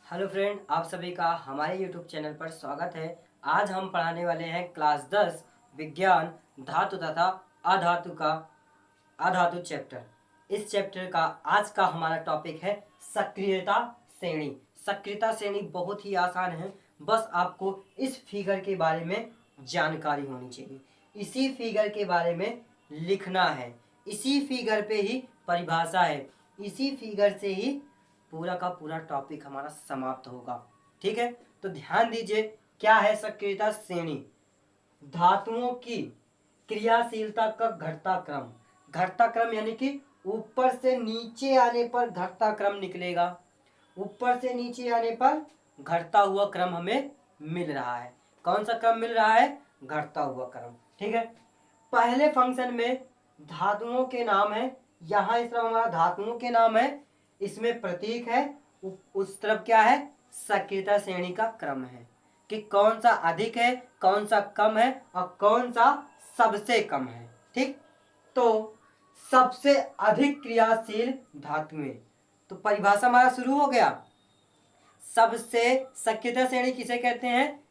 Hello friend, आप सभी का हमारे यूट्यूब चैनल पर स्वागत है। आज हम पढ़ाने वाले हैं क्लास 10 विज्ञान धातु तथा अधातु चैप्टर। इस चैप्टर का आज का हमारा टॉपिक है सक्रियता श्रेणी। सक्रियता श्रेणी बहुत ही आसान है, बस आपको इस फिगर के बारे में जानकारी होनी चाहिए। इसी फिगर के बारे में लिखना है, इसी फिगर पे ही परिभाषा है, इसी फिगर से ही पूरा का पूरा टॉपिक हमारा समाप्त होगा। ठीक है, तो ध्यान दीजिए क्या है सक्रियता श्रेणी। धातुओं की क्रियाशीलता का घटता क्रम। घटता क्रम यानी कि ऊपर से नीचे आने पर घटता क्रम निकलेगा। ऊपर से नीचे आने पर घटता हुआ क्रम हमें मिल रहा है। कौन सा क्रम मिल रहा है? घटता हुआ क्रम। ठीक है, पहले फंक्शन में धातुओं के नाम है, यहाँ इस तरफ हमारा धातुओं के नाम है, इसमें प्रतीक है, उस तरफ क्या है? सक्रियता श्रेणी का क्रम है कि कौन सा अधिक है, कौन सा कम है और कौन सा सबसे कम है। ठीक, तो सबसे अधिक क्रियाशील धातुएं, तो परिभाषा हमारा शुरू हो गया। सबसे सक्रियता श्रेणी किसे कहते हैं?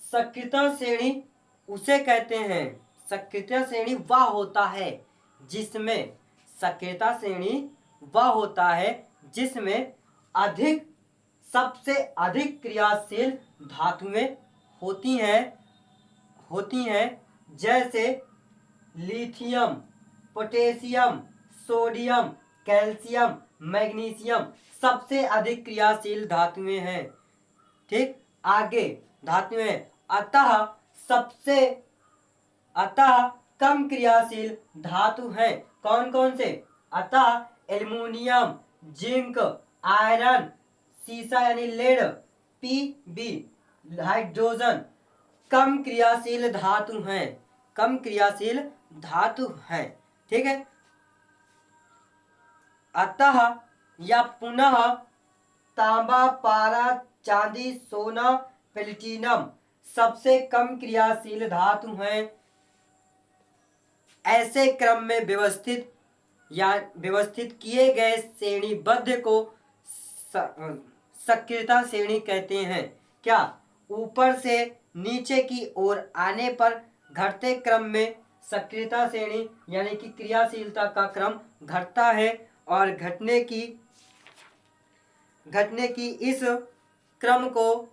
सक्रियता श्रेणी उसे कहते हैं, सक्रियता श्रेणी वह होता है जिसमें, सक्रियता श्रेणी वह होता है जिसमें अधिक, सबसे अधिक क्रियाशील धातुएं होती हैं जैसे lithium, potassium, sodium, calcium, magnesium सबसे अधिक क्रियाशील धातुएं हैं। ठीक, आगे धातुएं सबसे अतः कम क्रियाशील धातु हैं कौन कौन से? अतः एल्युमिनियम, जिंक, आयरन, सीसा यानी लेड, पीबी, हाइड्रोजन कम क्रियाशील धातु हैं, कम क्रियाशील धातु हैं। ठीक है, अतः या पुनः तांबा, पारा, चांदी, सोना, प्लेटिनम सबसे कम क्रियाशील धातु हैं। ऐसे क्रम में व्यवस्थित या व्यवस्थित किए गए श्रेणीबद्ध को सक्रियता श्रेणी कहते हैं। क्या? ऊपर से नीचे की ओर आने पर घटते क्रम में सक्रियता श्रेणी यानी कि क्रियाशीलता का क्रम घटता है और घटने की इस क्रम को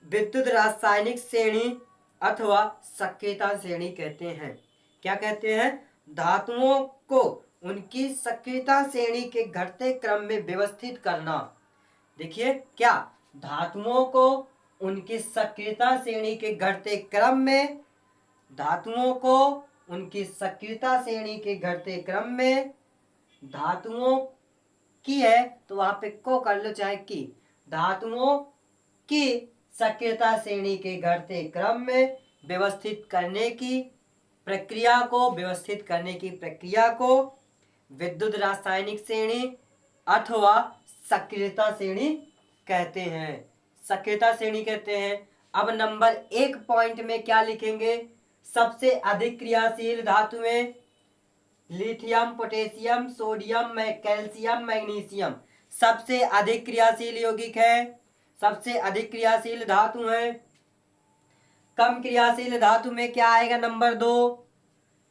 विद्युत रासायनिक श्रेणी अथवा सक्रियता श्रेणी कहते हैं। क्या कहते हैं? धातुओं को उनकी सक्रियता श्रेणी के घटते क्रम में व्यवस्थित करना। देखिए क्या, धातुओं को उनकी सक्रियता श्रेणी के घटते क्रम में, धातुओं को उनकी सक्रियता श्रेणी के घटते क्रम में, धातुओं की है तो वहां पे को कर लो चाहे की, धातुओं की सक्रियता श्रेणी के घटते क्रम में व्यवस्थित करने की प्रक्रिया को विद्युत रासायनिक श्रेणी अथवा सक्रियता श्रेणी कहते हैं, सक्रियता श्रेणी कहते हैं। अब नंबर 1 पॉइंट में क्या लिखेंगे? सबसे अधिक क्रियाशील धातुएं lithium, potassium, sodium, calcium, magnesium सबसे अधिक क्रियाशील यौगिक है, सबसे अधिक क्रियाशील धातु है। कम क्रियाशील धातु में क्या आएगा? नंबर 2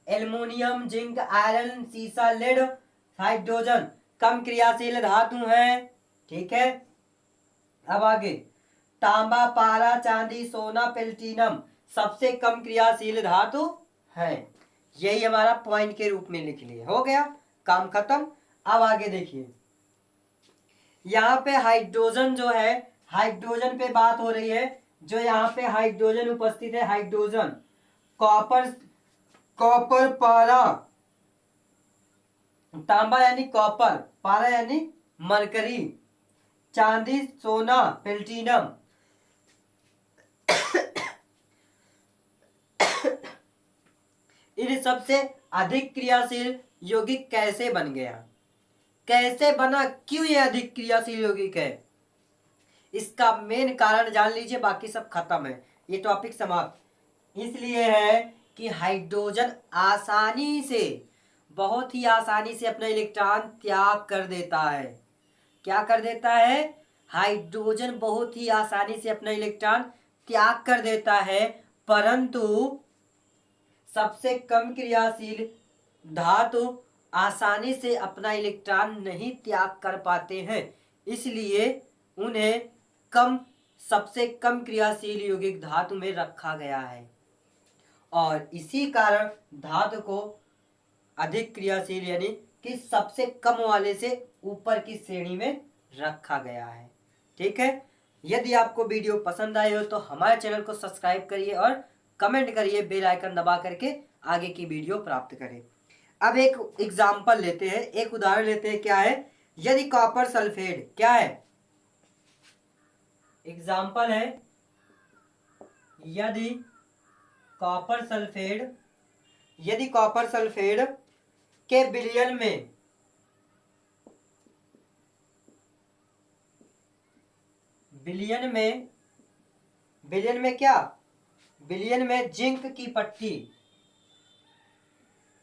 एल्युमिनियम, जिंक, आयरन, सीसा, लेड, हाइड्रोजन कम क्रियाशील धातु है। ठीक है, अब आगे तांबा, पारा, चांदी, सोना, प्लेटिनम सबसे कम क्रियाशील धातु है। यही हमारा पॉइंट के रूप में लिख लिया, हो गया काम खत्म। अब आगे देखिए, यहाँ पे हाइड्रोजन जो है, हाइड्रोजन पे बात हो रही है। जो यहाँ पे हाइड्रोजन उपस्थित है, हाइड्रोजन कॉपर, पारा, तांबा यानी कॉपर, पारा यानी मरकरी, चांदी, सोना, प्लेटिनम इन सबसे अधिक क्रियाशील यौगिक कैसे बन गया? कैसे बना? क्यों ये अधिक क्रियाशील यौगिक है? इसका मेन कारण जान लीजिए, बाकी सब खत्म है, ये टॉपिक समाप्त। इसलिए है कि हाइड्रोजन आसानी से, बहुत ही आसानी से अपना इलेक्ट्रॉन त्याग कर देता है। क्या कर देता है? हाइड्रोजन बहुत ही आसानी से अपना इलेक्ट्रॉन त्याग कर देता है, परंतु सबसे कम क्रियाशील धातु आसानी से अपना इलेक्ट्रॉन नहीं त्याग कर पाते हैं, इसलिए उन्हें सबसे कम क्रियाशील यौगिक धातु में रखा गया है और इसी कारण धातु को अधिक क्रियाशील यानी कि सबसे कम वाले से ऊपर की श्रेणी में रखा गया है। ठीक है, यदि आपको वीडियो पसंद आए हो तो हमारे चैनल को सब्सक्राइब करिए और कमेंट करिए, बेल आइकन दबा करके आगे की वीडियो प्राप्त करें। अब एक एग्जाम्पल लेते हैं, एक उदाहरण लेते हैं। क्या है? यदि कॉपर सल्फेट, क्या है एग्जाम्पल है, यदि कॉपर सल्फेट के विलयन में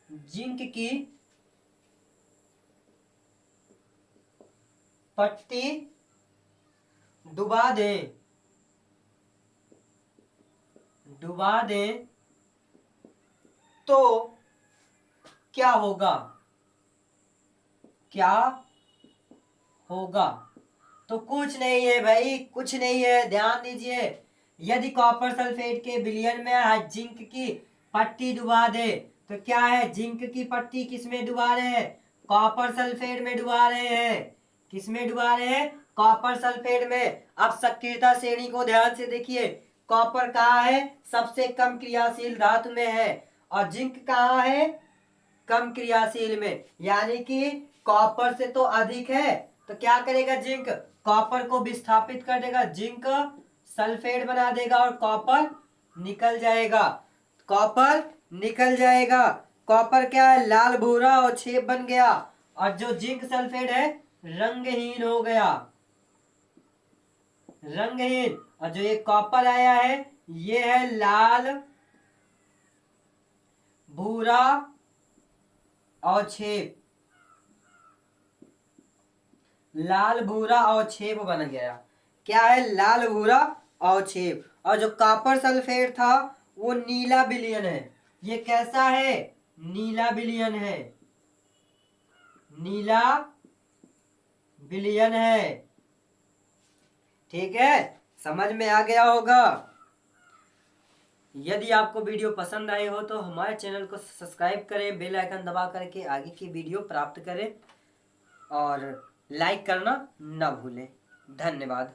जिंक की पट्टी डुबा दें तो क्या होगा? तो कुछ नहीं है भाई, कुछ नहीं है, ध्यान दीजिए। यदि कॉपर सल्फेट के विलयन में जिंक की पट्टी डुबा दे तो क्या है? जिंक की पट्टी किसमें डुबा रहे हैं? कॉपर सल्फेट में डुबा रहे हैं। किसमें डुबा रहे हैं? कॉपर सल्फेट में। अब सक्रियता श्रेणी को ध्यान से देखिए। कॉपर कहाँ है? सबसे कम क्रियाशील धातु में है और जिंक कहाँ है? कम क्रियाशील में, यानी कि कॉपर से तो अधिक है। तो क्या करेगा? जिंक कॉपर को विस्थापित कर देगा, जिंक सल्फेट बना देगा और कॉपर निकल जाएगा। कॉपर क्या है? लाल भूरा और छेद बन गया और जो जिंक सल्फेट है रंगहीन हो गया, और जो ये कॉपर आया है ये है लाल भूरा और छेद, बन गया। क्या है? लाल भूरा और छेद। और जो कॉपर सल्फेट था वो नीला विलयन है। ये कैसा है? नीला विलयन है। ठीक है, समझ में आ गया होगा। यदि आपको वीडियो पसंद आई हो तो हमारे चैनल को सब्सक्राइब करें, बेल आइकन दबा करके आगे की वीडियो प्राप्त करें और लाइक करना ना भूलें। धन्यवाद।